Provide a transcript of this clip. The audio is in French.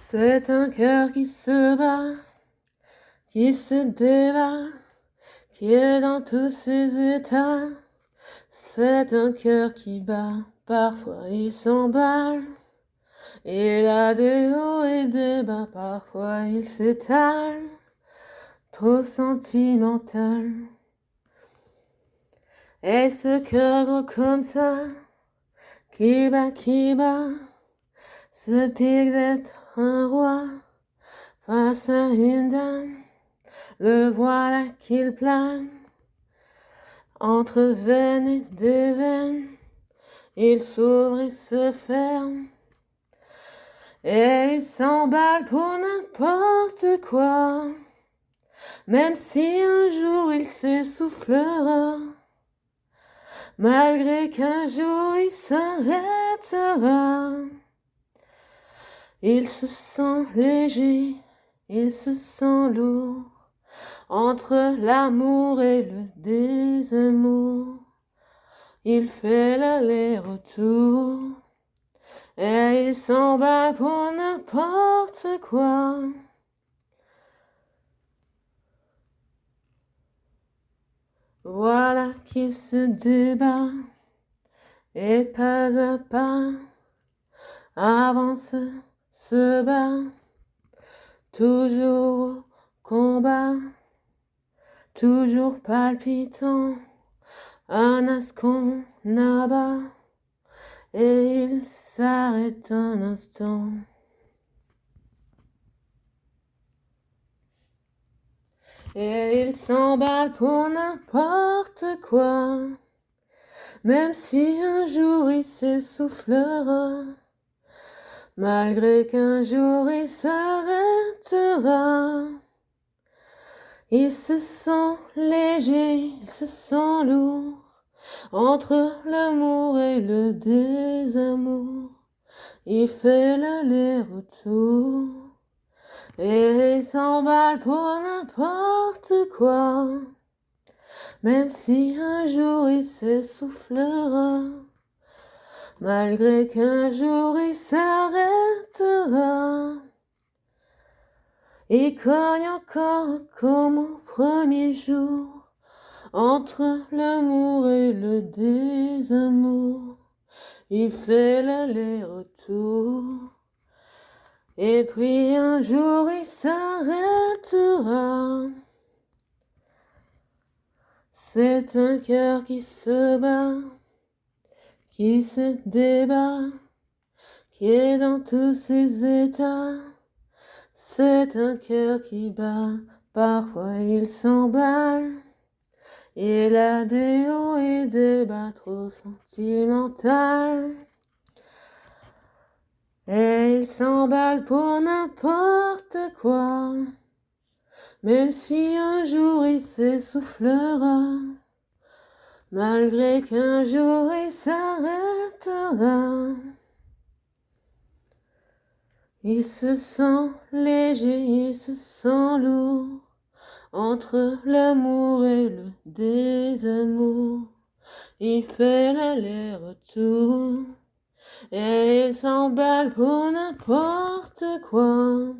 C'est un cœur qui se bat, qui se débat, qui est dans tous ses états. C'est un cœur qui bat, parfois il s'emballe. Il a des hauts et des bas, parfois il s'étale, trop sentimental. Et ce cœur gros comme ça, qui bat, se pique d'être un roi face à une dame. Le voilà qu'il plane entre veines et des veines. Il s'ouvre et se ferme et il s'emballe pour n'importe quoi. Même si un jour il s'essoufflera, malgré qu'un jour il s'arrêtera. Il se sent léger, il se sent lourd, entre l'amour et le désamour. Il fait l'aller-retour et il s'emballe pour n'importe quoi. Voilà qu'il se débat et pas à pas avance, se bat, toujours au combat, toujours palpitant, un as qu'on abat, et il s'arrête un instant. Et il s'emballe pour n'importe quoi, même si un jour il s'essoufflera, malgré qu'un jour il s'arrêtera. Il se sent léger, il se sent lourd, entre l'amour et le désamour. Il fait l'aller-retour et il s'emballe pour n'importe quoi, même si un jour il s'essoufflera, malgré qu'un jour il s'arrêtera. Il cogne encore comme au premier jour, entre l'amour et le désamour. Il fait l'aller-retour, et puis un jour il s'arrêtera. C'est un cœur qui se bat, qui se débat, qui est dans tous ses états. C'est un cœur qui bat, parfois il s'emballe. Il a des hauts et des bas trop sentimental. Et il s'emballe pour n'importe quoi, même si un jour il s'essoufflera, malgré qu'un jour il s'arrêtera. Il se sent léger, il se sent lourd, entre l'amour et le désamour. Il fait l'aller-retour et il s'emballe pour n'importe quoi.